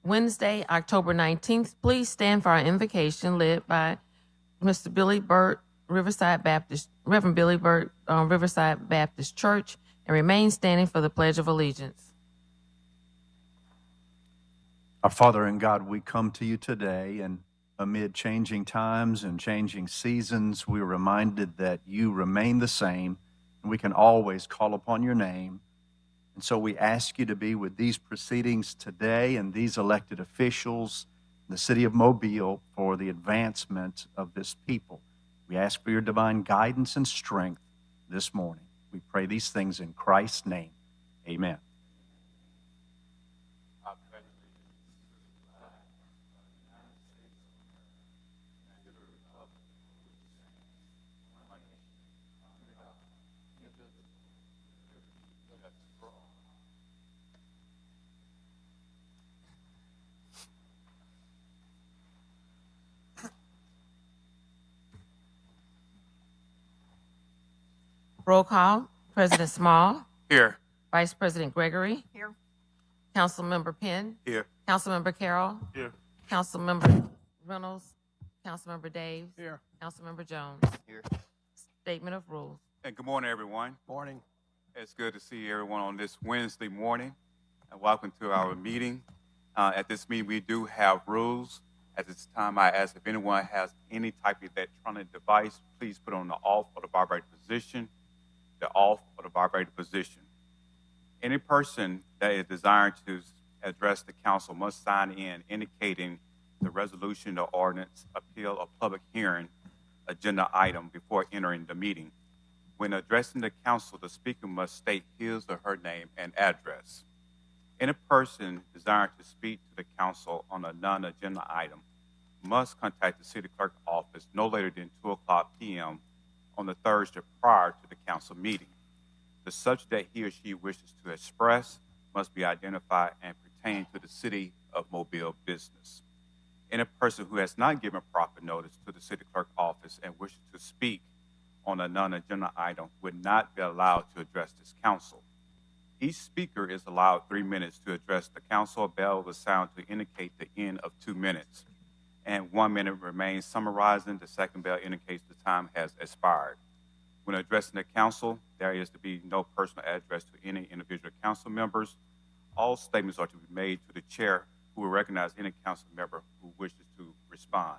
Wednesday, October 19th. Please stand for our invocation led by Mr. Billy Burt, Riverside Baptist, Reverend Billy Burt, Riverside Baptist Church, and remain standing for the Pledge of Allegiance. Our Father in God, we come to you today, and amid changing times and changing seasons, we're reminded that you remain the same, and we can always call upon your name. And so we ask you to be with these proceedings today and these elected officials in the city of Mobile for the advancement of this people. We ask for your divine guidance and strength this morning. We pray these things in Christ's name. Amen. Roll call. President Small. Here. Vice President Gregory. Here. Councilmember Penn. Here. Councilmember Carroll. Here. Councilmember Reynolds. Councilmember Daves. Here. Councilmember Jones. Here. Statement of rules. And good morning, everyone. Morning. It's good to see everyone on this Wednesday morning. And welcome to our meeting. At this meeting, we do have rules. At this time, I ask if anyone has any type of electronic device, please put on the off or the vibrator position. The off or the vibrator position. Any person that is desiring to address the council must sign in indicating the resolution or ordinance, appeal, or public hearing agenda item before entering the meeting. When addressing the council, the speaker must state his or her name and address. Any person desiring to speak to the council on a non-agenda item must contact the city clerk office no later than 2:00 p.m. on the Thursday prior to the council meeting. The subject that he or she wishes to express must be identified and pertain to the city of Mobile business. Any person who has not given proper notice to the city clerk office and wishes to speak on a non-agenda item would not be allowed to address this council. Each speaker is allowed 3 minutes to address the council. A bell will sound to indicate the end of 2 minutes. And 1 minute remains summarizing. The second bell indicates the time has expired. When addressing the council, there is to be no personal address to any individual council members. All statements are to be made to the chair, who will recognize any council member who wishes to respond.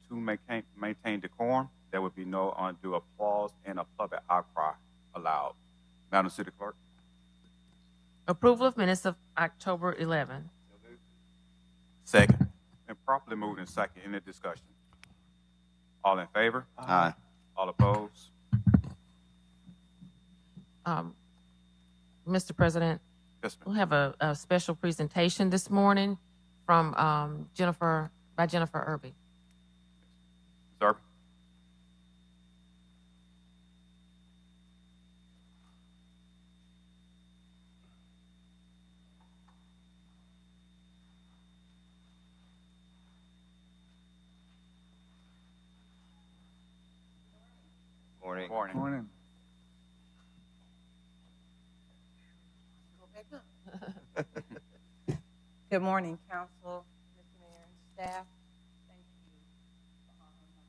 To maintain decorum, there will be no undue applause and a public outcry allowed. Madam City Clerk. Approval of minutes of October 11. Second. And properly moved in second. Any discussion? All in favor? Aye. All opposed? Mr. President, Yes, ma'am. we'll have a special presentation this morning from Jennifer Irby. Ms. Irby? Morning. Morning. Morning. Good morning, Council, Mr. Mayor, and staff. Thank you for honoring my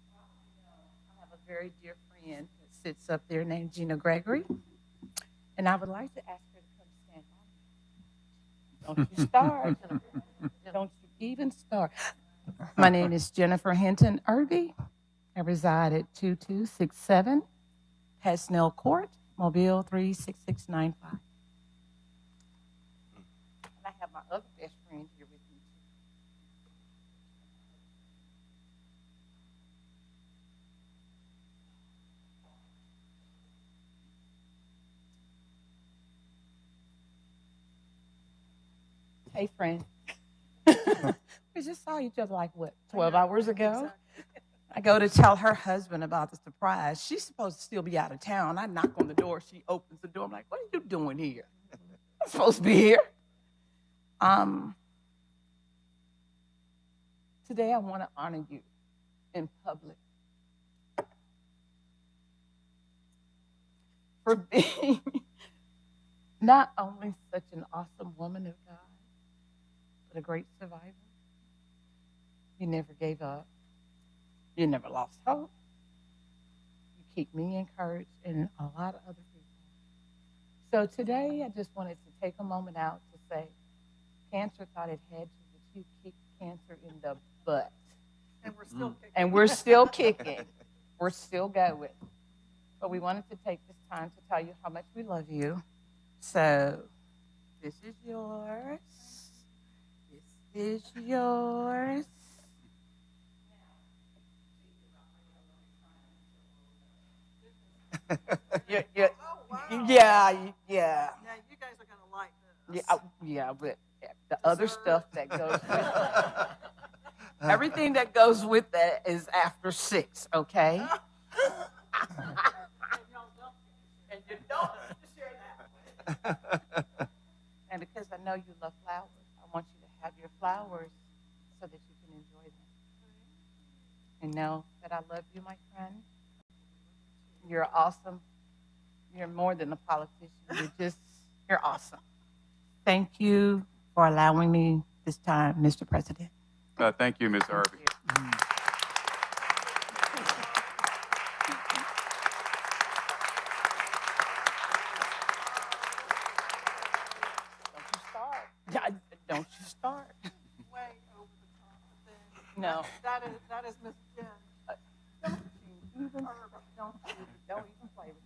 request. I have a very dear friend that sits up there named Gina Gregory, and I would like to ask her to come stand by me. Don't you start. Don't you even start. My name is Jennifer Hinton Irby. I reside at 2267 Hasnell Court, Mobile 36695. And I have my other best friend here with me, too. Hey, friend. We just saw each other like, what, 12 hours ago? I go to tell her husband about the surprise. She's supposed to still be out of town. I knock on the door. She opens the door. I'm like, what are you doing here? I'm supposed to be here. Today I want to honor you in public for being not only such an awesome woman of God, but a great survivor. You never gave up. You never lost hope. You keep me encouraged and a lot of other people. So today, I just wanted to take a moment out to say, cancer thought it had you, but you kicked cancer in the butt. And we're still kicking. And we're still kicking. We're still going. But we wanted to take this time to tell you how much we love you. So this is yours. This is yours. Yeah, yeah, Oh, wow. yeah. Yeah, you guys are going to like this. Yeah, but the other stuff that goes with it, everything that goes with that is after 6, okay? And you don't share that. And because I know you love flowers, I want you to have your flowers so that you can enjoy them. And know that I love you, my friend. You're awesome. You're more than a politician. You're awesome. Thank you for allowing me this time, Mr. President. Thank you, Ms. Irby. Don't you start. Yeah, don't you start. Way over the top thing. No. That is Miss Jen. Don't even play with me.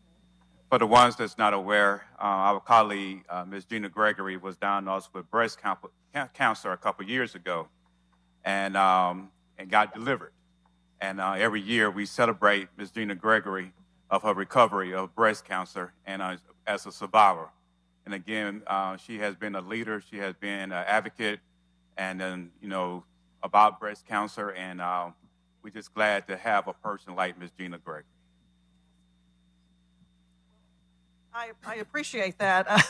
For the ones that's not aware, our colleague, Ms. Gina Gregory, was diagnosed with breast cancer a couple years ago and got delivered. And every year we celebrate Ms. Gina Gregory of her recovery of breast cancer and as a survivor. And again, she has been a leader. She has been an advocate and then, about breast cancer. And we're just glad to have a person like Ms. Gina Gregory. I appreciate that.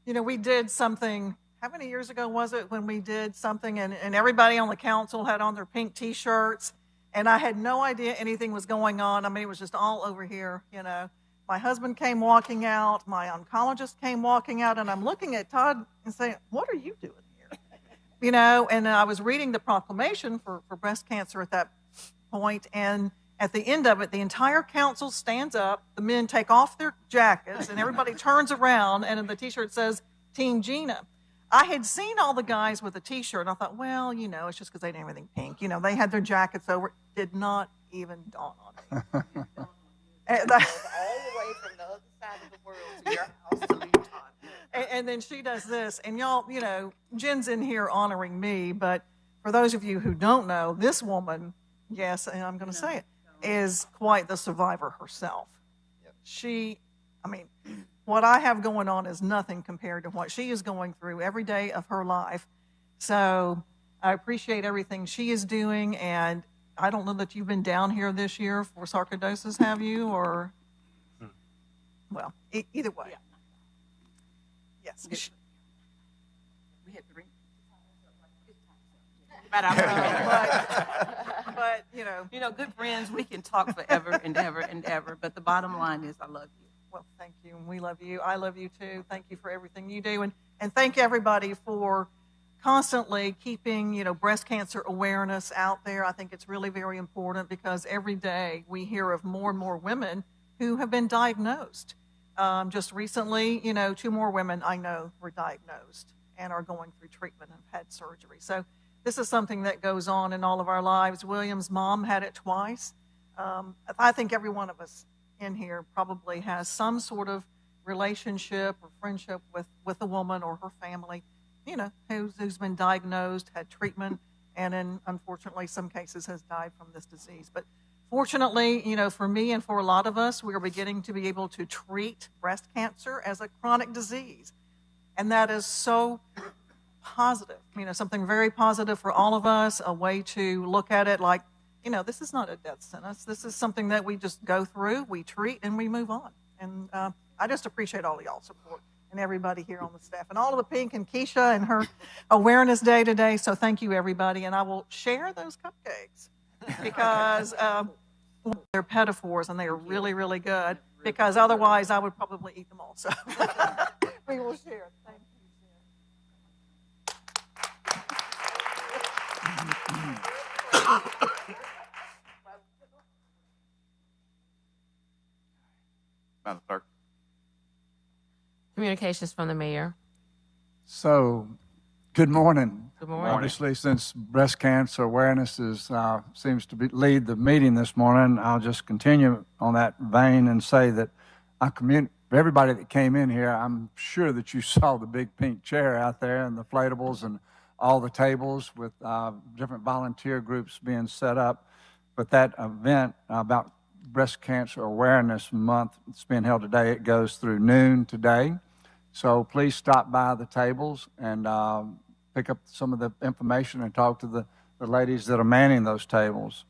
We did something, how many years ago was it when we did something and everybody on the council had on their pink T-shirts and I had no idea anything was going on. I mean, it was just all over here, My husband came walking out, my oncologist came walking out, and I'm looking at Todd and saying, what are you doing here? And I was reading the proclamation for breast cancer at that point, and at the end of it, the entire council stands up, the men take off their jackets, and everybody turns around, and the T-shirt says, Team Gina. I had seen all the guys with a T-shirt, and I thought, well, it's just because they didn't have anything pink. They had their jackets over. Did not even dawn on me. All the way from the other side of the world to your house to leave Todd. And then she does this, and y'all, Jen's in here honoring me, but for those of you who don't know, this woman, yes, and I'm going to say it, is quite the survivor herself. Yep. What I have going on is nothing compared to what she is going through every day of her life. So I appreciate everything she is doing, and I don't know that you've been down here this year for sarcoidosis, have you? Or, well, either way. Yes. We had 3. But good friends, we can talk forever and ever and ever. But the bottom line is, I love you. Well, thank you, and we love you. I love you too. Thank you for everything you do, and thank everybody for constantly keeping breast cancer awareness out there. I think it's really very important because every day we hear of more and more women who have been diagnosed. Just recently, 2 more women I know were diagnosed and are going through treatment and have had surgery. So this is something that goes on in all of our lives. William's mom had it twice. I think every one of us in here probably has some sort of relationship or friendship with a woman or her family, who's been diagnosed, had treatment, and in, unfortunately, some cases has died from this disease. But fortunately, for me and for a lot of us, we are beginning to be able to treat breast cancer as a chronic disease. And that is so positive, something very positive for all of us, a way to look at it like, this is not a death sentence. This is something that we just go through, we treat, and we move on. And I just appreciate all of y'all's support and everybody here on the staff and all of the pink and Keisha and her awareness day today. So thank you, everybody. And I will share those cupcakes because they're pedophores and they are really, really good because otherwise I would probably eat them all. So We will share. Thank you, Madam Clerk. Communications from the mayor. So, good morning. Good morning. Obviously, since breast cancer awareness seems to lead the meeting this morning, I'll just continue on that vein and say that for everybody that came in here, I'm sure that you saw the big pink chair out there and the inflatables and all the tables with different volunteer groups being set up. But that event about Breast Cancer Awareness Month that's being held today, it goes through noon today. So please stop by the tables and pick up some of the information and talk to the ladies that are manning those tables.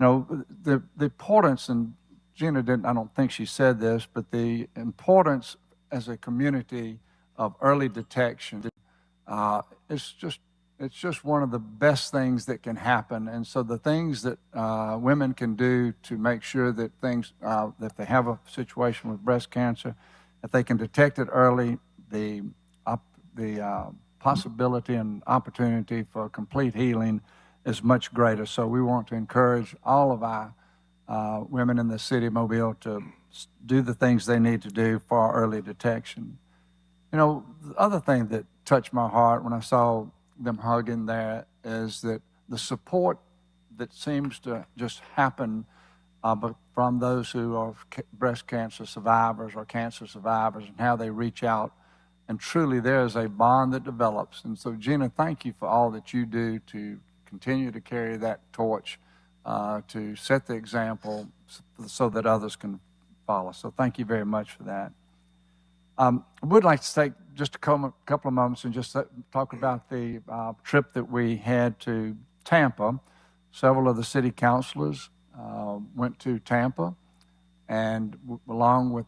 You know, the importance, and Gina didn't, I don't think she said this, but the importance as a community of early detection, it's just one of the best things that can happen. And so the things that women can do to make sure that that they have a situation with breast cancer, if they can detect it early, the possibility and opportunity for complete healing is much greater. So we want to encourage all of our women in the city of Mobile to do the things they need to do for early detection. You know, the other thing that touched my heart when I saw them hugging there is that the support that seems to just happen but from those who are breast cancer survivors or cancer survivors and how they reach out. And truly there is a bond that develops. And so, Gina, thank you for all that you do to continue to carry that torch, to set the example so that others can follow. So thank you very much for that. I would like to take just a couple of moments and just talk about the trip that we had to Tampa. Several of the city councilors went to Tampa, and along with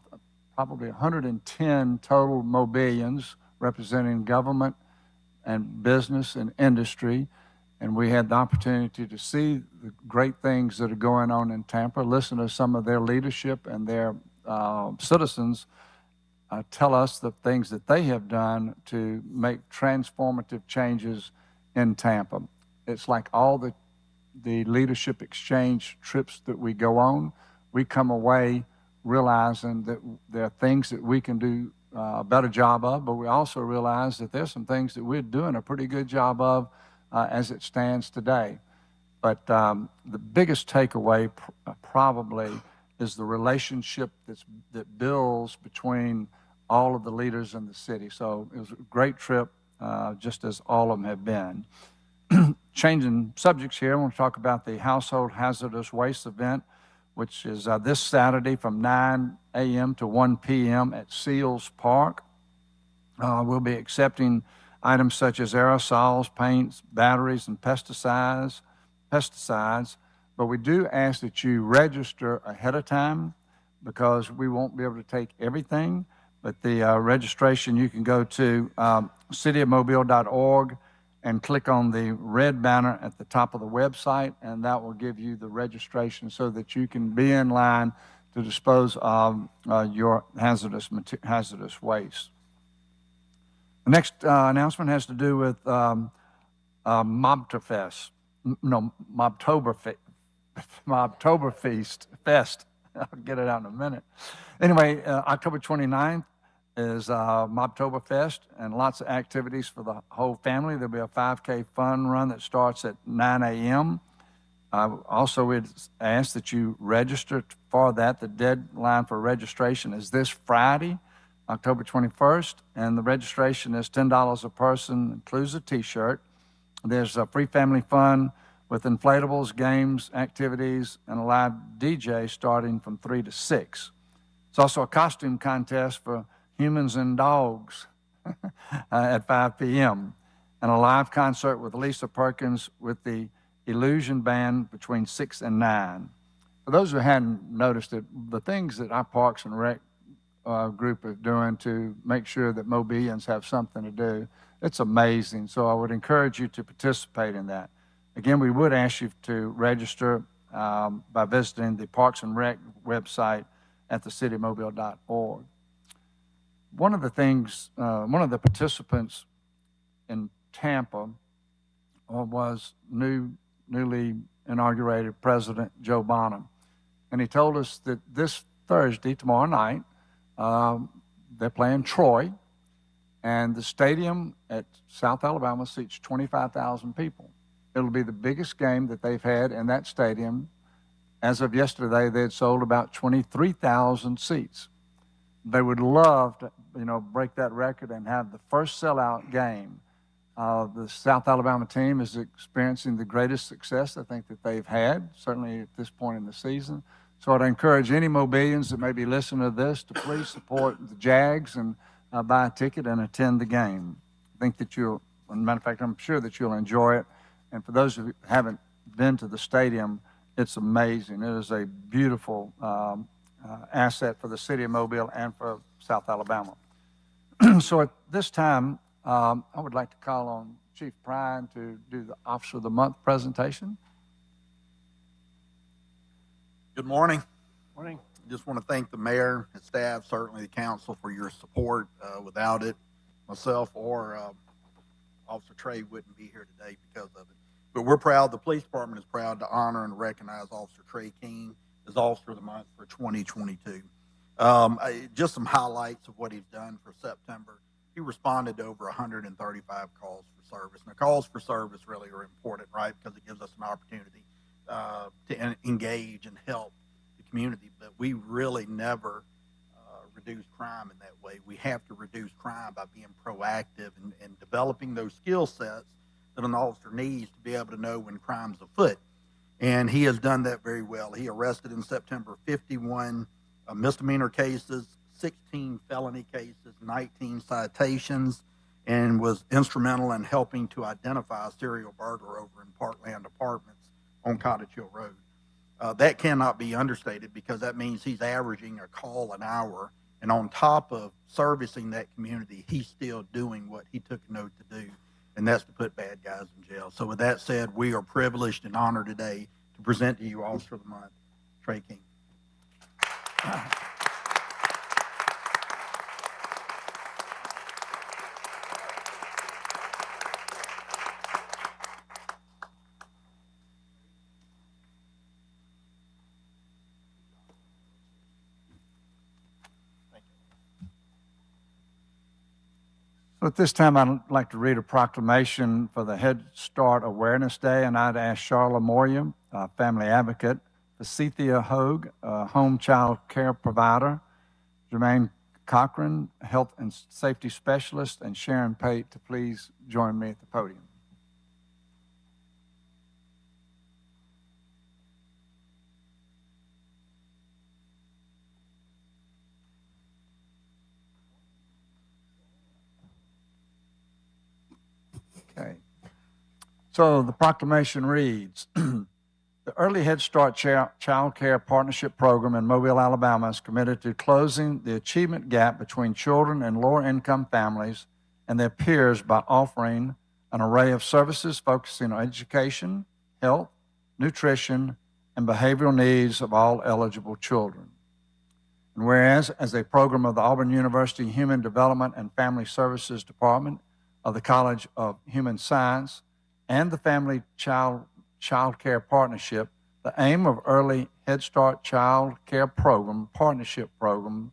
probably 110 total Mobilians representing government and business and industry. And we had the opportunity to see the great things that are going on in Tampa, listen to some of their leadership and their citizens tell us the things that they have done to make transformative changes in Tampa. It's like all the leadership exchange trips that we go on, we come away realizing that there are things that we can do a better job of, but we also realize that there's some things that we're doing a pretty good job of as it stands today. But the biggest takeaway probably is the relationship that builds between all of the leaders in the city. So it was a great trip, just as all of them have been. Changing subjects here, I want to talk about the Household Hazardous Waste event, which is this Saturday from 9 a.m. to 1 p.m. at Seals Park. We'll be accepting items such as aerosols, paints, batteries, and pesticides, but we do ask that you register ahead of time because we won't be able to take everything. But the registration, you can go to cityofmobile.org and click on the red banner at the top of the website, and that will give you the registration so that you can be in line to dispose of your hazardous waste. The next announcement has to do with Mobtoberfest. I'll get it out in a minute. Anyway, October 29th is Mobtoberfest, and lots of activities for the whole family. There'll be a 5K fun run that starts at 9 a.m. Also, we'd ask that you register for that. The deadline for registration is this Friday, October 21st, and the registration is $10 a person, includes a T-shirt. There's a free family fun with inflatables, games, activities, and a live DJ starting from 3 to 6. It's also a costume contest for humans and dogs at 5 p.m. and a live concert with Lisa Perkins with the Illusion Band between 6 and 9. For those who hadn't noticed it, the things that our Parks and Rec group is doing to make sure that Mobilians have something to do, it's amazing. So I would encourage you to participate in that. Again, we would ask you to register by visiting the Parks and Rec website at thecitymobile.org. one of the things, one of the participants in Tampa was newly inaugurated President Joe Bonham. And he told us that this Thursday, tomorrow night, they're playing Troy, and the stadium at South Alabama seats 25,000 people. It'll be the biggest game that they've had in that stadium. As of yesterday, they had sold about 23,000 seats. They would love to, break that record and have the first sellout game. The South Alabama team is experiencing the greatest success I think that they've had, certainly at this point in the season. So I'd encourage any Mobilians that may be listening to this to please support the Jags and buy a ticket and attend the game. I think that you'll, as a matter of fact, I'm sure that you'll enjoy it. And for those of you who haven't been to the stadium, it's amazing. It is a beautiful asset for the city of Mobile and for South Alabama. So at this time, I would like to call on Chief Prine to do the Officer of the Month presentation. Good morning. Morning. Just want to thank the mayor and staff, certainly the council, for your support. Without it, myself or Officer Trey wouldn't be here today because of it. But we're proud, the police department is proud to honor and recognize Officer Trey King as Officer of the Month for 2022. Just some highlights of what he's done for September. He responded to over 135 calls for service. Now, calls for service really are important, right? Because it gives us an opportunity to engage and help the community. But we really never reduce crime in that way. We have to reduce crime by being proactive and developing those skill sets that an officer needs to be able to know when crime's afoot. And he has done that very well. He arrested in September 51 misdemeanor cases, 16 felony cases, 19 citations, and was instrumental in helping to identify a serial burglar over in Parkland Apartments on Cottage Hill Road. That cannot be understated because that means he's averaging a call an hour, and on top of servicing that community, he's still doing what he took a note to do, and that's to put bad guys in jail. So with that said, we are privileged and honored today to present to you Officer of the Month, Trey King. So at this time, I'd like to read a proclamation for the Head Start Awareness Day, and I'd ask Charla Moria, family advocate, Cynthia Hogue, home child care provider, Jermaine Cochran, health and safety specialist, and Sharon Pate to please join me at the podium. Okay. So the proclamation reads, the Early Head Start Child Care Partnership Program in Mobile, Alabama is committed to closing the achievement gap between children in lower-income families and their peers by offering an array of services focusing on education, health, nutrition, and behavioral needs of all eligible children. And whereas, as a program of the Auburn University Human Development and Family Services Department of the College of Human Science and the Family Child Care Partnership, the aim of Early Head Start Child Care Program Partnership Program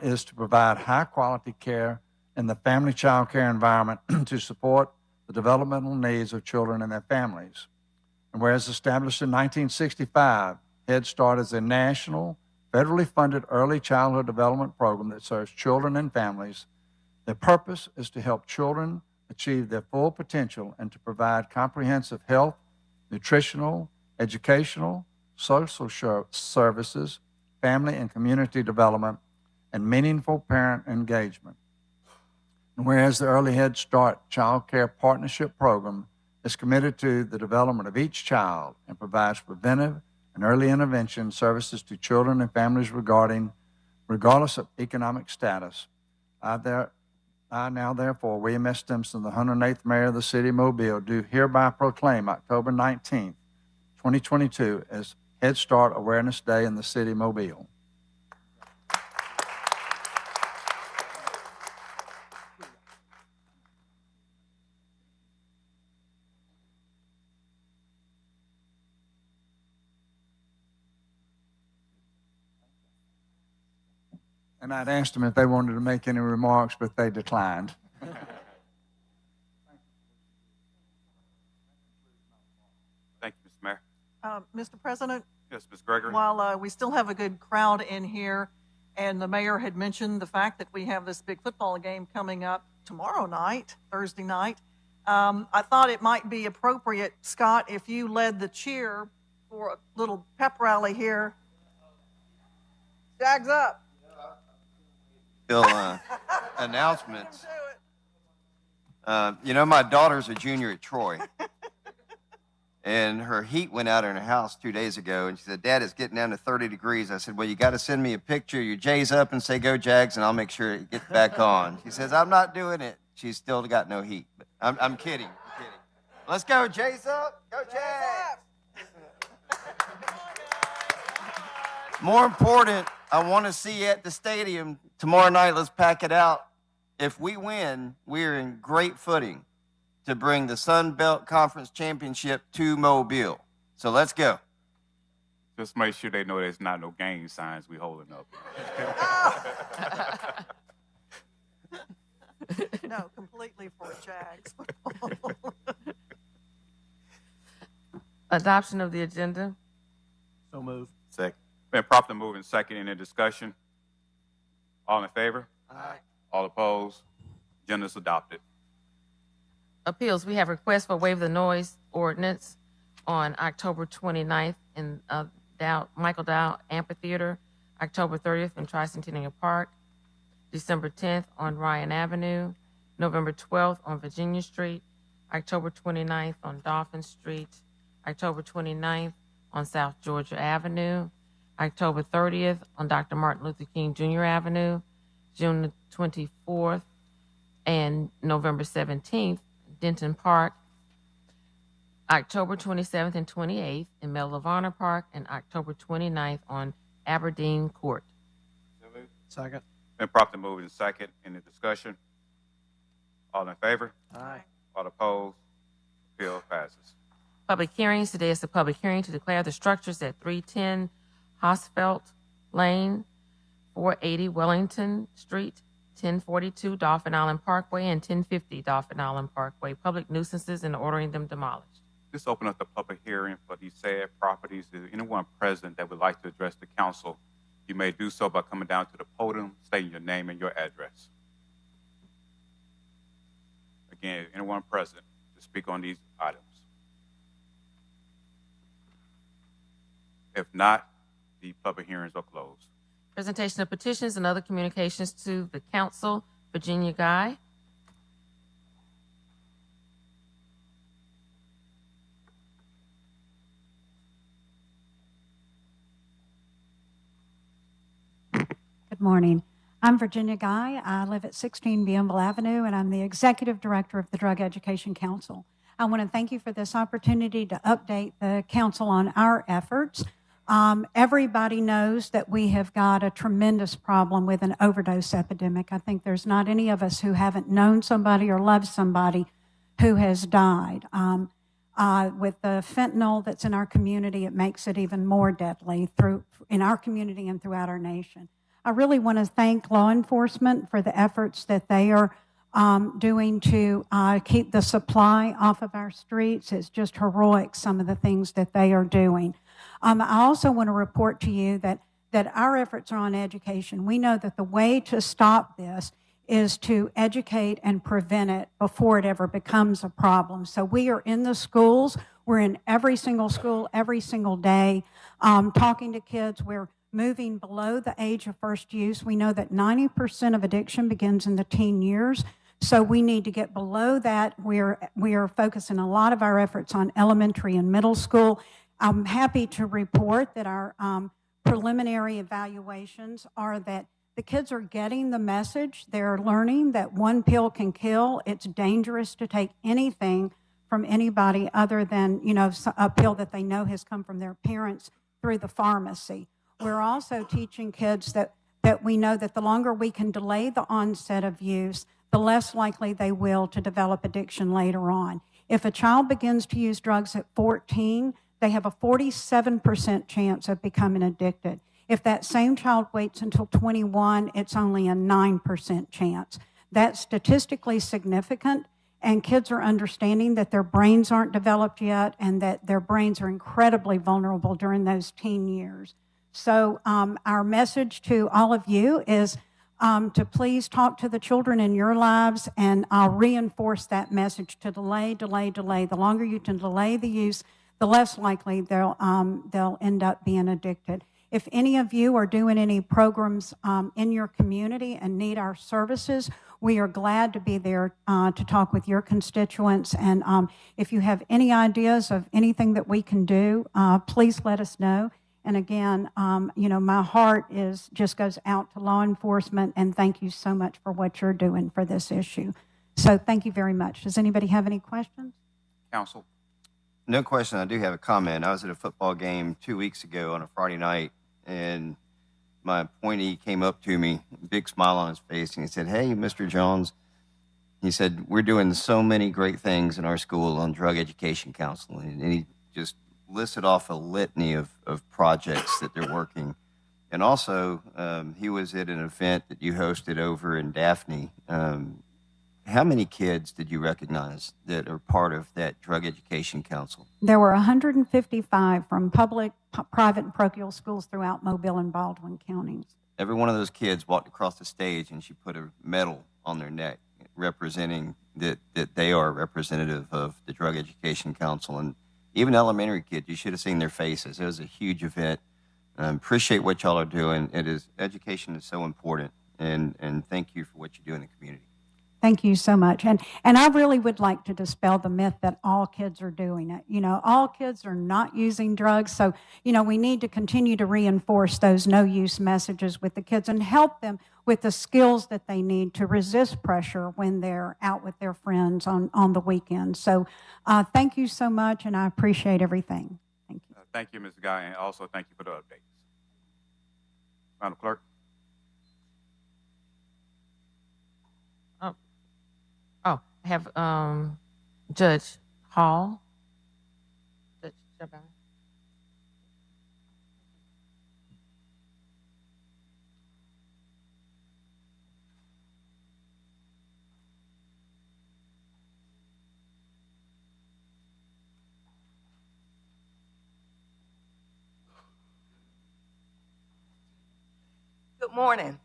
is to provide high-quality care in the family child care environment to support the developmental needs of children and their families. And whereas established in 1965, Head Start is a national, federally funded early childhood development program that serves children and families. Their purpose is to help children achieve their full potential and to provide comprehensive health, nutritional, educational, social services, family and community development, and meaningful parent engagement. And whereas the Early Head Start Child Care Partnership Program is committed to the development of each child and provides preventive and early intervention services to children and families regardless of economic status, I now, therefore, William S. Stimson, the 108th Mayor of the City of Mobile, do hereby proclaim October 19th, 2022 as Head Start Awareness Day in the City of Mobile. And I'd asked them if they wanted to make any remarks, but they declined. Thank you, Mr. Mayor. Mr. President, Yes, Ms. Gregory. while we still have a good crowd in here, and the mayor had mentioned the fact that we have this big football game coming up tomorrow night, Thursday night, I thought it might be appropriate, Scott, if you led the cheer for a little pep rally here. Jags up. Announcements. My daughter's a junior at Troy. And her heat went out in her house 2 days ago. And she said, Dad, it's getting down to 30 degrees. I said, well, you got to send me a picture of your J's up and say, go Jags, and I'll make sure it gets back on. She says, I'm not doing it. She's still got no heat. But I'm kidding. Let's go, J's up. Go Jags. More important, I want to see you at the stadium tomorrow night. Let's pack it out. If we win, we're in great footing to bring the Sun Belt Conference Championship to Mobile. So let's go. Just make sure they know there's not no gang signs we holding up. No, completely for Jags. Adoption of the agenda. So moved. Second. Been properly moved and second. Any discussion? All in favor? Aye. All opposed? Agenda is adopted. Appeals, we have requests for waive the noise ordinance on October 29th in Michael Dow Amphitheater, October 30th in Tricentennial Park, December 10th on Ryan Avenue, November 12th on Virginia Street, October 29th on Dolphin Street, October 29th on South Georgia Avenue, October 30th on Dr. Martin Luther King Jr. Avenue, June 24th and November 17th, Denton Park, October 27th and 28th in Medal of Honor Park, and October 29th on Aberdeen Court. Second. Been properly moved and second. Any discussion? All in favor? Aye. All opposed? Bill passes. Public hearings. Today is the public hearing to declare the structures at 310 Hosfeld Lane, 480 Wellington Street, 1042 Dolphin Island Parkway, and 1050 Dolphin Island Parkway public nuisances and ordering them demolished. Just open up the public hearing for these said properties. Is there anyone present that would like to address the council? You may do so by coming down to the podium, stating your name and your address. Again, anyone present to speak on these items? If not, the public hearings are closed. Presentation of petitions and other communications to the council. Virginia Guy. Good morning. I'm Virginia Guy. I live at 16 Bienville Avenue, and I'm the Executive Director of the Drug Education Council. I want to thank you for this opportunity to update the council on our efforts. Everybody knows that we have got a tremendous problem with an overdose epidemic. I think there's not any of us who haven't known somebody or loved somebody who has died. With the fentanyl that's in our community, it makes it even more deadly in our community and throughout our nation. I really want to thank law enforcement for the efforts that they are doing to keep the supply off of our streets. It's just heroic, some of the things that they are doing. I also want to report to you that our efforts are on education. We know that the way to stop this is to educate and prevent it before it ever becomes a problem. So we are in the schools. We're in every single school, every single day, talking to kids. We're moving below the age of first use. We know that 90% of addiction begins in the teen years. So we need to get below that. We are focusing a lot of our efforts on elementary and middle school. I'm happy to report that our preliminary evaluations are that the kids are getting the message. They're learning that one pill can kill. It's dangerous to take anything from anybody other than, a pill that they know has come from their parents through the pharmacy. We're also teaching kids that we know that the longer we can delay the onset of use, the less likely they will to develop addiction later on. If a child begins to use drugs at 14, they have a 47% chance of becoming addicted. If that same child waits until 21, it's only a 9% chance. That's statistically significant, and kids are understanding that their brains aren't developed yet and that their brains are incredibly vulnerable during those teen years. So our message to all of you is to please talk to the children in your lives, and I'll reinforce that message to delay, delay, delay. The longer you can delay the use, the less likely they'll end up being addicted. If any of you are doing any programs in your community and need our services, we are glad to be there to talk with your constituents. And if you have any ideas of anything that we can do, please let us know. And again, my heart just goes out to law enforcement, and thank you so much for what you're doing for this issue. So thank you very much. Does anybody have any questions? Counsel. No question. I do have a comment. I was at a football game 2 weeks ago on a Friday night, and my appointee came up to me, big smile on his face, and he said, "Hey, Mr. Jones," he said, "we're doing so many great things in our school on drug education counseling." And he just listed off a litany of projects that they're working. And also, he was at an event that you hosted over in Daphne. How many kids did you recognize that are part of that drug education council? There were 155 from public, private, and parochial schools throughout Mobile and Baldwin counties. Every one of those kids walked across the stage and she put a medal on their neck representing that they are representative of the Drug Education Council. And even elementary kids, you should have seen their faces. It was a huge event. Appreciate what y'all are doing. Education is so important, and thank you for what you do in the community. Thank you so much. And I really would like to dispel the myth that all kids are doing it. All kids are not using drugs. So, we need to continue to reinforce those no-use messages with the kids and help them with the skills that they need to resist pressure when they're out with their friends on the weekend. So thank you so much, and I appreciate everything. Thank you. Thank you, Ms. Guy, and also thank you for the updates. Madam Clerk. I have Judge Hall. Judge Chabon. Good morning.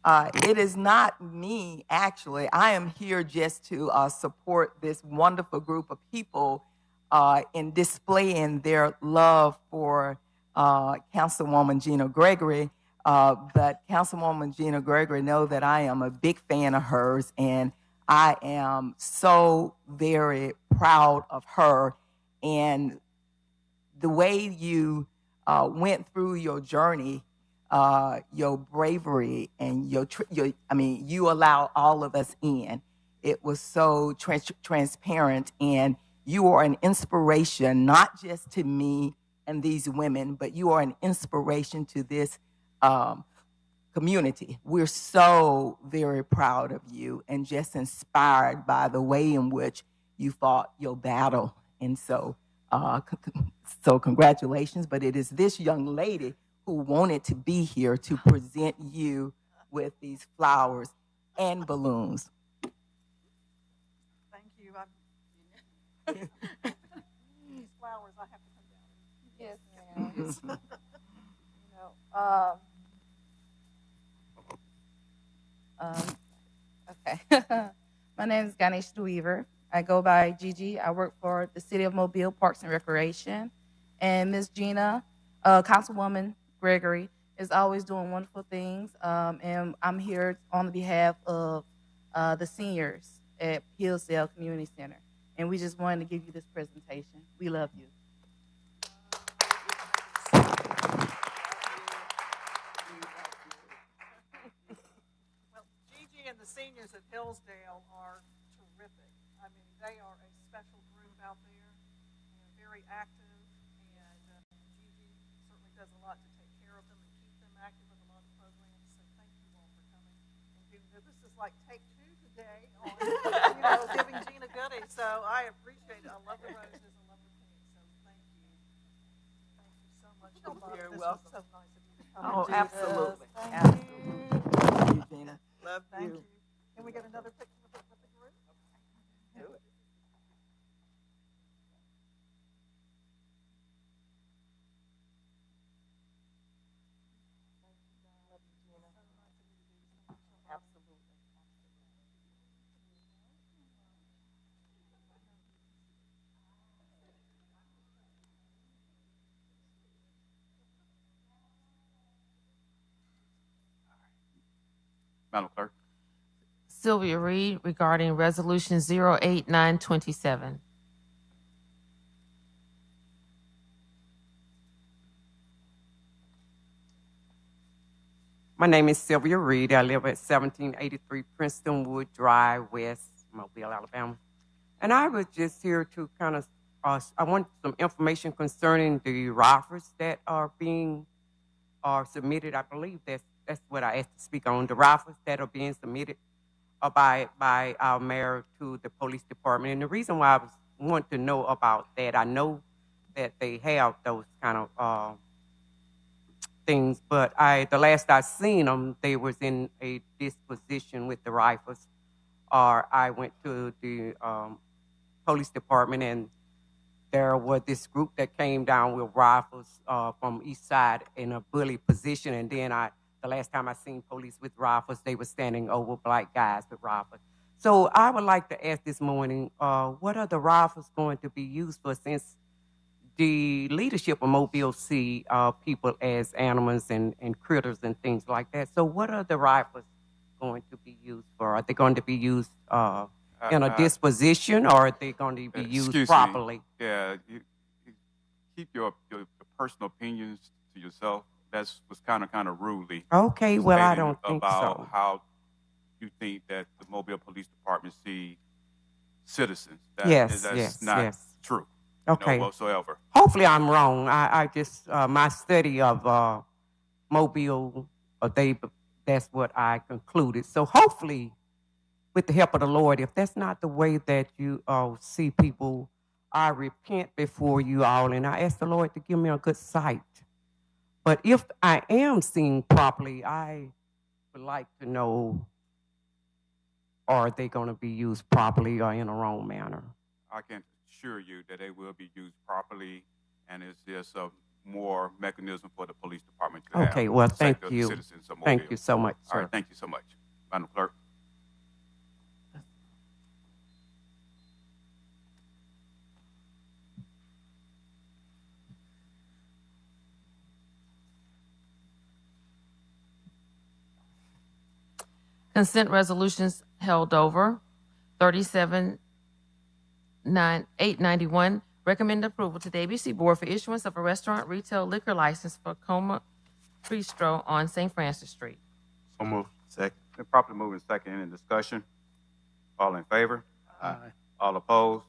It is not me, actually. I am here just to support this wonderful group of people in displaying their love for Councilwoman Gina Gregory. But Councilwoman Gina Gregory knows that I am a big fan of hers, and I am so very proud of her and the way you went through your journey. Your bravery and you allow all of us in. It was so transparent, and you are an inspiration, not just to me and these women, but you are an inspiration to this community. We're so very proud of you and just inspired by the way in which you fought your battle. And so congratulations, but it is this young lady who wanted to be here to present you with these flowers and balloons. Thank you. These flowers, I have to come down. Yes, ma'am. Okay. My name is Ganesh Weaver. I go by Gigi. I work for the City of Mobile Parks and Recreation. And Ms. Gina, Councilwoman Gregory, is always doing wonderful things. And I'm here on behalf of the seniors at Hillsdale Community Center. And we just wanted to give you this presentation. We love you. Well, Gigi and the seniors at Hillsdale are terrific. I mean, they are a special group out there. They're very active, and Gigi certainly does a lot to take care of them and keep them active with a lot of programs. So thank you all for coming and doing this. This is like take 2 today on giving Gina goodies. So I appreciate it. I love the roses. I love the pink. So thank you. Thank you so much. You're This welcome. was so nice of you. Oh, absolutely. Thank Absolutely. Thank you, Gina. Love Thank you. you. Can we get another picture with the group? Do it. Absolutely. Madam Clerk. Sylvia Reed regarding Resolution 08927. My name is Sylvia Reed. I live at 1783 Princeton Wood Drive, West Mobile, Alabama. And I was just here to kind of, I want some information concerning the rifles that are being submitted. I believe that's what I asked to speak on, the rifles that are being submitted by our mayor to the police department. And the reason why I want to know about that, I know that they have those kind of things, but the last I seen them, they was in a disposition with the rifles. Or I went to the police department, and there was this group that came down with rifles from east side in a bully position. And then the last time I seen police with rifles, they were standing over black guys with rifles. So I would like to ask this morning, what are the rifles going to be used for, since the leadership of Mobile see people as animals and critters and things like that? So what are the rifles going to be used for? Are they going to be used in a disposition, or are they going to be used Excuse properly? me. Yeah, you keep your personal opinions to yourself. That's was kind of rudely. Okay, well, I stated don't think about so. how you think that the Mobile Police Department see citizens. That's not true. Okay. Whatsoever. Hopefully I'm wrong. I just, my study of Mobile, that's what I concluded. So hopefully, with the help of the Lord, if that's not the way that you see people, I repent before you all, and I ask the Lord to give me a good sight. But if I am seeing properly, I would like to know, are they going to be used properly or in a wrong manner? I can assure you that they will be used properly, and it's just a more mechanism for the police department to have. Okay, well, to thank safety of the you. citizens of Mobile. Thank you so much, sir. All right, thank you so much. Madam Clerk. Consent resolutions held over. 37-891. Recommend approval to the ABC Board for issuance of a restaurant retail liquor license for Coma Bistro on St. Francis Street. So moved. Second. Been properly moved and second. Any discussion? All in favor? Aye. All opposed?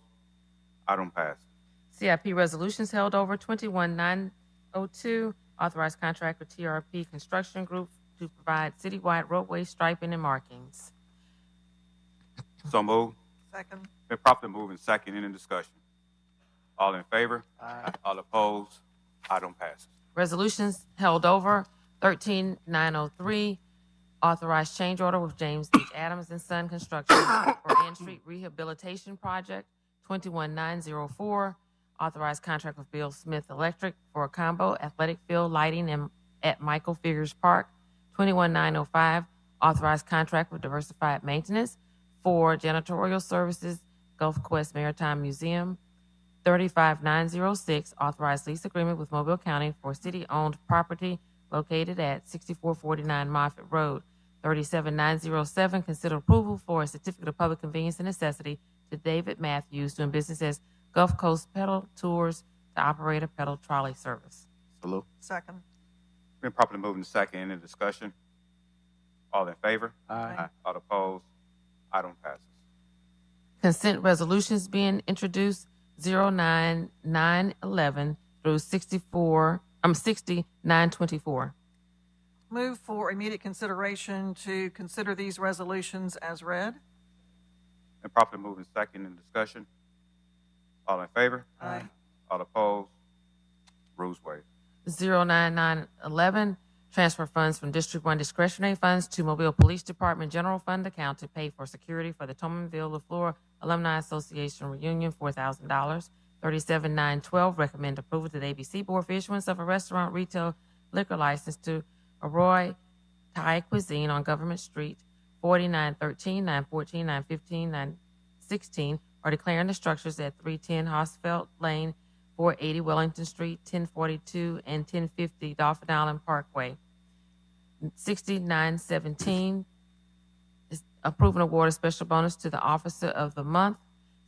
Item passed. CIP resolutions held over. 21-902. Authorized contract with TRP Construction Group to provide citywide roadway striping and markings. So moved. Second. Been properly moved and second. Any discussion? All in favor? Aye. All opposed? Item passes. Resolutions held over. 13-903. Authorized change order with James H. Adams and Son Construction for Ann Street Rehabilitation Project. 21-904. Authorized contract with Bill Smith Electric for a combo athletic field lighting at Michael Figures Park. 21-905. Authorized contract with Diversified Maintenance for janitorial services, Gulf Quest Maritime Museum. 35-906. Authorized lease agreement with Mobile County for city-owned property located at 6449 Moffett Road. 37-907. Consider approval for a certificate of public convenience and necessity to David Matthews, doing business as Gulf Coast Pedal Tours, to operate a pedal trolley service. Salute. Second. Been properly moved and second. Any discussion? All in favor? Aye. All opposed? Item passes. Consent resolutions being introduced. 09911 through 60-924. Move for immediate consideration to consider these resolutions as read. Been properly moved and second. In discussion? All in favor? Aye. All opposed? Rules waived. 09911. Transfer funds from District 1 discretionary funds to Mobile Police Department General Fund account to pay for security for the Tomanville LaFleur Alumni Association reunion, $4,000. 37,912, recommend approval to the ABC Board for issuance of a restaurant retail liquor license to Arroy Thai Cuisine on Government Street, 4913, 914, 915, 916, or declaring the structures at 310 Hosfeld Lane, 480 Wellington Street, 1042 and 1050 Dolphin Island Parkway. 6917 is approving award of special bonus to the Officer of the Month.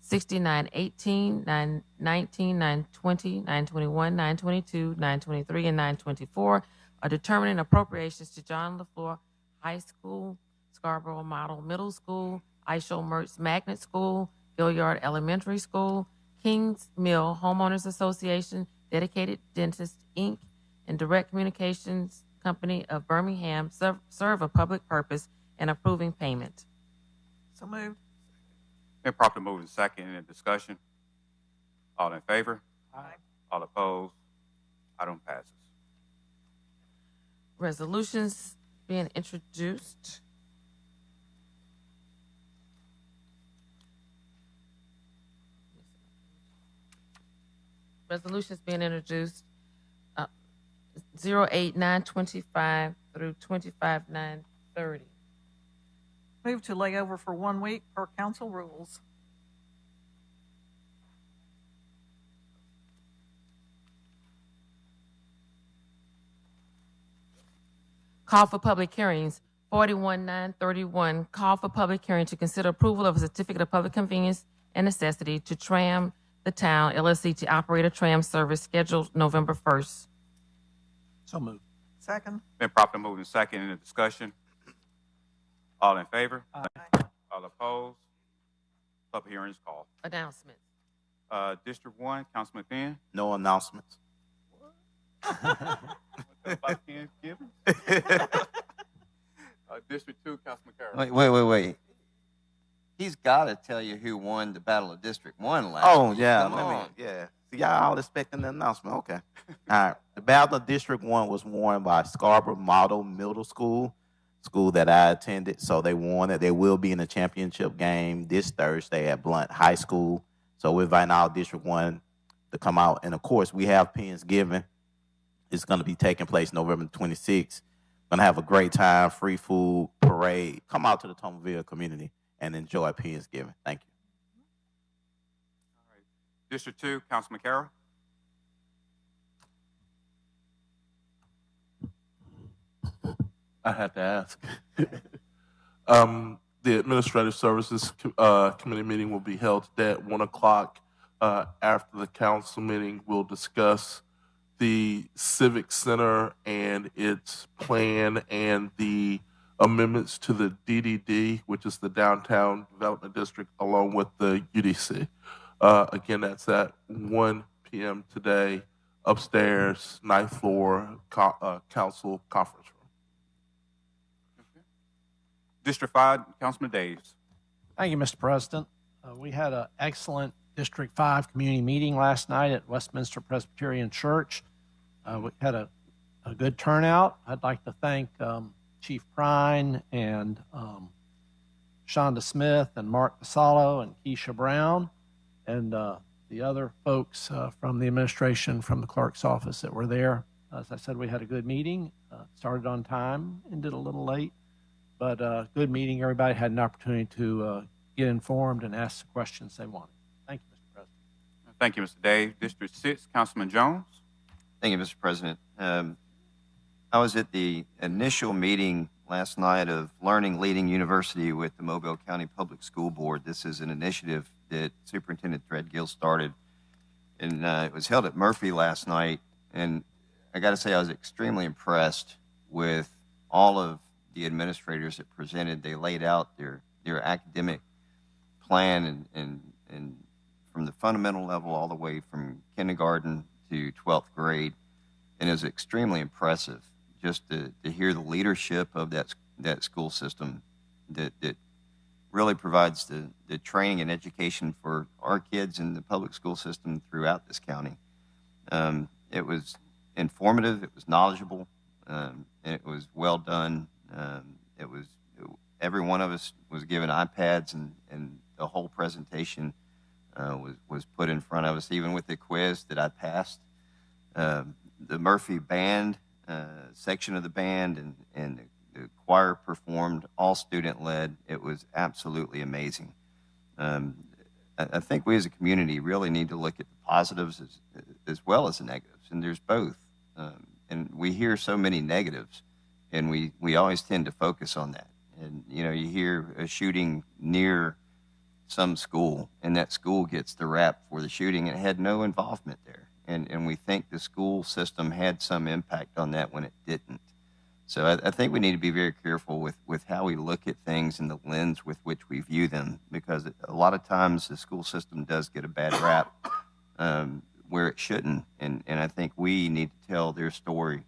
6918, 919, 920, 921, 922, 923, and 924 are determining appropriations to John LaFleur High School, Scarborough Model Middle School, Aisho Mertz Magnet School, Gilliard Elementary School, Kings Mill Homeowners Association, Dedicated Dentist, Inc., and Direct Communications Company of Birmingham serve a public purpose, and approving payment. So moved. Been properly moved and second. Any discussion? All in favor? Aye. All opposed? Item passes. Resolutions being introduced. Resolutions being introduced 08925 through 25930. Move to lay over for 1 week per council rules. Call for public hearings. 41931. Call for public hearing to consider approval of a certificate of public convenience and necessity to Tram the Town LLC to operate a tram service scheduled November 1st. So moved. Second. Been properly moved and second. Any discussion? All in favor? Aye. All opposed? Public hearing is called. Announcements. District 1, Councilman Penn. No announcements. About Ken Gibbons. District 2, Councilman Carroll. Wait. He's got to tell you who won the Battle of District 1 last Oh, week. yeah. Come on. Yeah. See, y'all all expecting the announcement. Okay. All right. The Battle of District 1 was won by Scarborough Model Middle School that I attended. So they won it. They will be in the championship game this Thursday at Blunt High School. So we're inviting our District 1 to come out. And, of course, we have Pennsgiving. It's going to be taking place November 26th. Going to have a great time, free food, parade. Come out to the Tomanville community and enjoy Pennsgiving. Thank you. All right. District 2, Councilman Carroll. I had to ask. The Administrative Services Committee meeting will be held today at 1 o'clock. After the council meeting, we'll discuss the Civic Center and its plan and the amendments to the DDD, which is the Downtown Development District, along with the UDC. Again, that's at 1 p.m. today, upstairs, 9th floor, council conference room. District 5, Councilman Daves. Thank you, Mr. President. We had an excellent District 5 community meeting last night at Westminster Presbyterian Church. We had a good turnout. I'd like to thank Chief Prine and Shonda Smith and Mark Casalo and Keisha Brown and the other folks from the administration from the clerk's office that were there. As I said, we had a good meeting, started on time, ended a little late, but good meeting. Everybody had an opportunity to get informed and ask the questions they wanted. Thank you, Mr. President. Thank you, Mr. Dave. District 6, Councilman Jones. Thank you, Mr. President. I was at the initial meeting last night of Learning Leading University with the Mobile County Public School Board. This is an initiative that Superintendent Threadgill started, and it was held at Murphy last night. And I got to say, I was extremely impressed with all of the administrators that presented. They laid out their academic plan and from the fundamental level all the way from kindergarten to 12th grade, and it was extremely impressive just to hear the leadership of that school system that really provides the training and education for our kids in the public school system throughout this county. It was informative, it was knowledgeable, And it was well done. Every one of us was given iPads, and the whole presentation was put in front of us, even with the quiz that I passed. The Murphy band section of the band and the choir performed, all student-led. It was absolutely amazing. I think we as a community really need to look at the positives as well as the negatives, and there's both. And we hear so many negatives, and we always tend to focus on that. And, you know, you hear a shooting near some school, and that school gets the rap for the shooting, and it had no involvement there. And we think the school system had some impact on that when it didn't. So I think we need to be very careful with how we look at things and the lens with which we view them, because a lot of times the school system does get a bad rap where it shouldn't. And I think we need to tell their story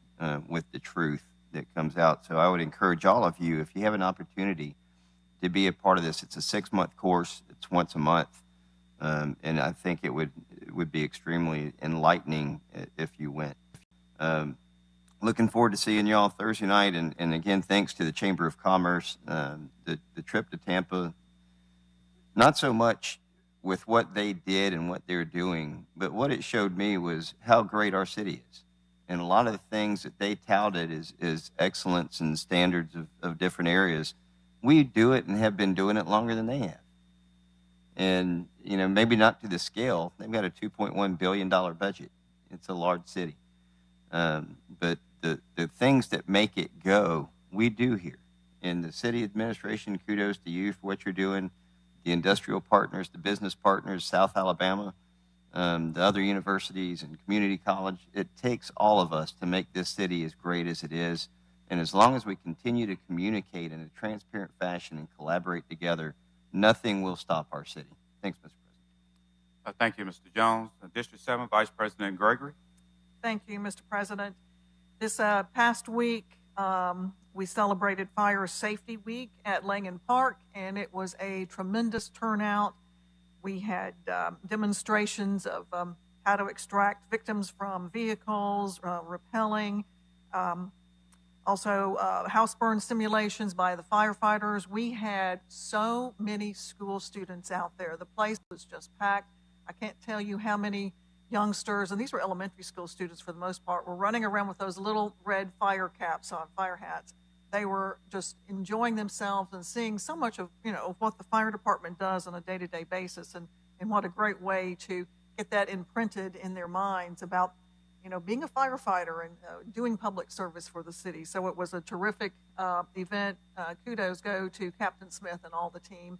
with the truth that comes out. So I would encourage all of you, if you have an opportunity to be a part of this, it's a 6-month course. It's once a month. And I think it would be extremely enlightening if you went. Looking forward to seeing you all Thursday night. And again, thanks to the Chamber of Commerce. The trip to Tampa, not so much with what they did and what they're doing, but what it showed me was how great our city is. And a lot of the things that they touted as excellence and standards of different areas, we do it and have been doing it longer than they have. And, you know, maybe not to the scale. They've got a $2.1 billion budget. It's a large city. But the things that make it go, we do here. And the city administration, kudos to you for what you're doing. The industrial partners, the business partners, South Alabama, the other universities and community college. It takes all of us to make this city as great as it is. And as long as we continue to communicate in a transparent fashion and collaborate together, nothing will stop our city. Thanks, Mr. President. Thank you, Mr. Jones. District 7, Vice President Gregory. Thank you, Mr. President. This past week, we celebrated Fire Safety Week at Langan Park, and it was a tremendous turnout. We had demonstrations of how to extract victims from vehicles, rappelling, also house burn simulations by the firefighters. We had so many school students out there. The place was just packed. I can't tell you how many youngsters, and these were elementary school students for the most part, were running around with those little red fire caps on, fire hats. They were just enjoying themselves and seeing so much of, you know, what the fire department does on a day-to-day basis, and what a great way to get that imprinted in their minds about, you know, being a firefighter and doing public service for the city. So it was a terrific event. Kudos go to Captain Smith and all the team,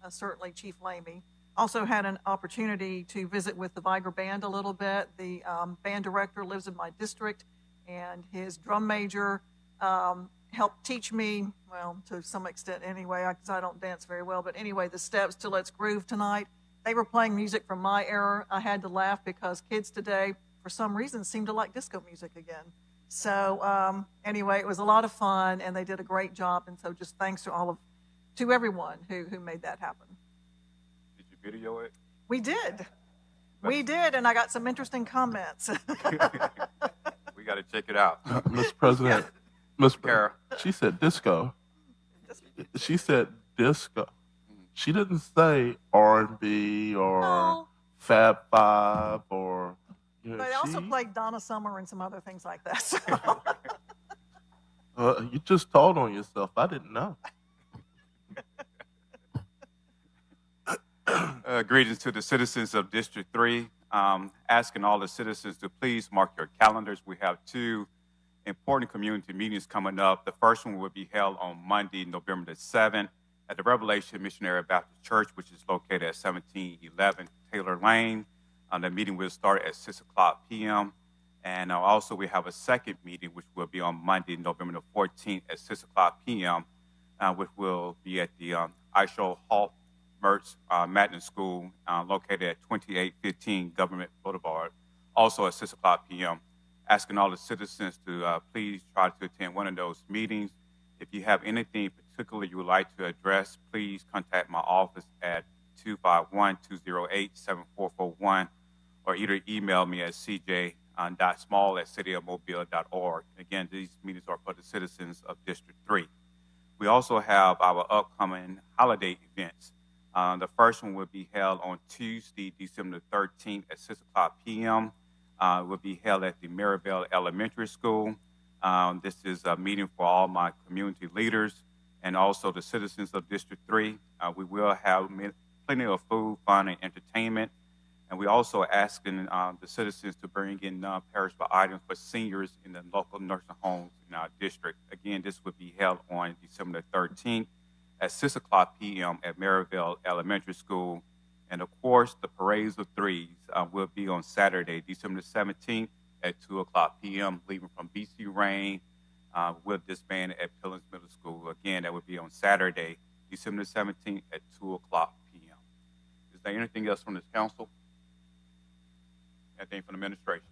certainly Chief Lamy. Also had an opportunity to visit with the Viger Band a little bit. The band director lives in my district, and his drum major helped teach me, well, to some extent anyway, because I don't dance very well, but anyway, the steps to Let's Groove tonight. They were playing music from my era. I had to laugh because kids today, for some reason, seem to like disco music again. So anyway, it was a lot of fun, and they did a great job, and so just thanks to everyone who made that happen. Video it? We did. We did, and I got some interesting comments. We got to check it out. Mr. President, Ms. Kara, she said disco. She said disco. She didn't say R&B or Fab Five or, you know. But I also played Donna Summer and some other things like that. So. You just told on yourself. I didn't know. Greetings to the citizens of District 3. Asking all the citizens to please mark your calendars. We have 2 important community meetings coming up. The first one will be held on Monday, November the 7th at the Revelation Missionary Baptist Church, which is located at 1711 Taylor Lane. The meeting will start at 6 o'clock p.m. And also we have a second meeting, which will be on Monday, November the 14th at 6 o'clock p.m., which will be at the Isho Halt Mertz Magnet School, located at 2815 Government Boulevard, also at 6 o'clock p.m. Asking all the citizens to please try to attend one of those meetings. If you have anything particular you would like to address, please contact my office at 251-208-7441, or either email me at cj small@cityofmobile.org. Again, these meetings are for the citizens of District 3. We also have our upcoming holiday events. The first one will be held on Tuesday, December 13th at 6 o'clock p.m. It will be held at the Maryville Elementary School. This is a meeting for all my community leaders and also the citizens of District 3. We will have plenty of food, fun, and entertainment. And we also asking the citizens to bring in non-perishable items for seniors in the local nursing homes in our district. Again, this will be held on December 13th at 6 o'clock p.m. at Maryville Elementary School. And of course, the Parades of Threes will be on Saturday, December 17th at 2 o'clock p.m., leaving from BC Rain with this band at Pillins Middle School. Again, that would be on Saturday, December 17th at 2 o'clock p.m. Is there anything else from this council? Anything from the administration?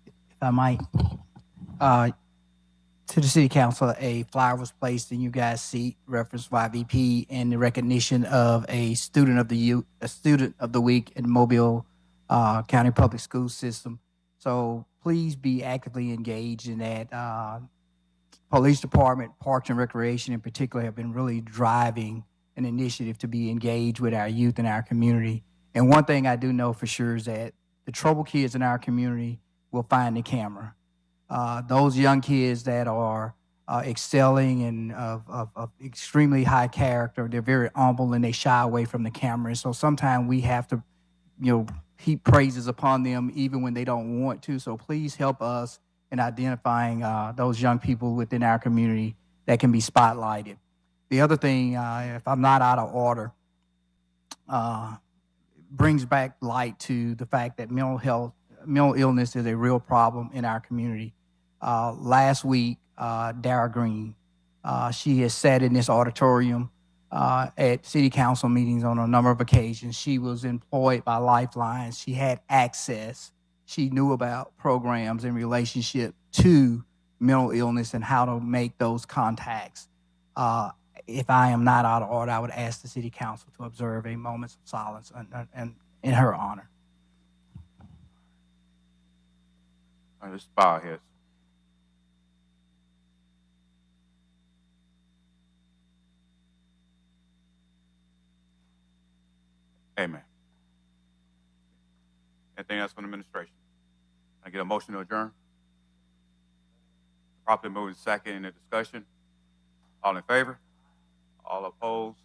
If I might, to the city council, a flyer was placed in you guys' seat, reference YVP, in the recognition of a student of the week in Mobile County Public School System. So please be actively engaged in that. Police Department, Parks and Recreation in particular, have been really driving an initiative to be engaged with our youth and our community. And one thing I do know for sure is that the troubled kids in our community will find the camera. Those young kids that are excelling and of extremely high character, they're very humble and they shy away from the camera. And so sometimes we have to, heap praises upon them even when they don't want to. So please help us in identifying those young people within our community that can be spotlighted. The other thing, if I'm not out of order, brings back light to the fact that mental illness is a real problem in our community. Last week, Dara Green, she has sat in this auditorium at city council meetings on a number of occasions. She was employed by Lifeline. She had access. She knew about programs in relationship to mental illness and how to make those contacts. If I am not out of order, I would ask the city council to observe a moment of silence in her honor. All right, let's bow our heads. Amen. Anything else from the administration? Can I get a motion to adjourn? Properly moving second in the discussion. All in favor? All opposed?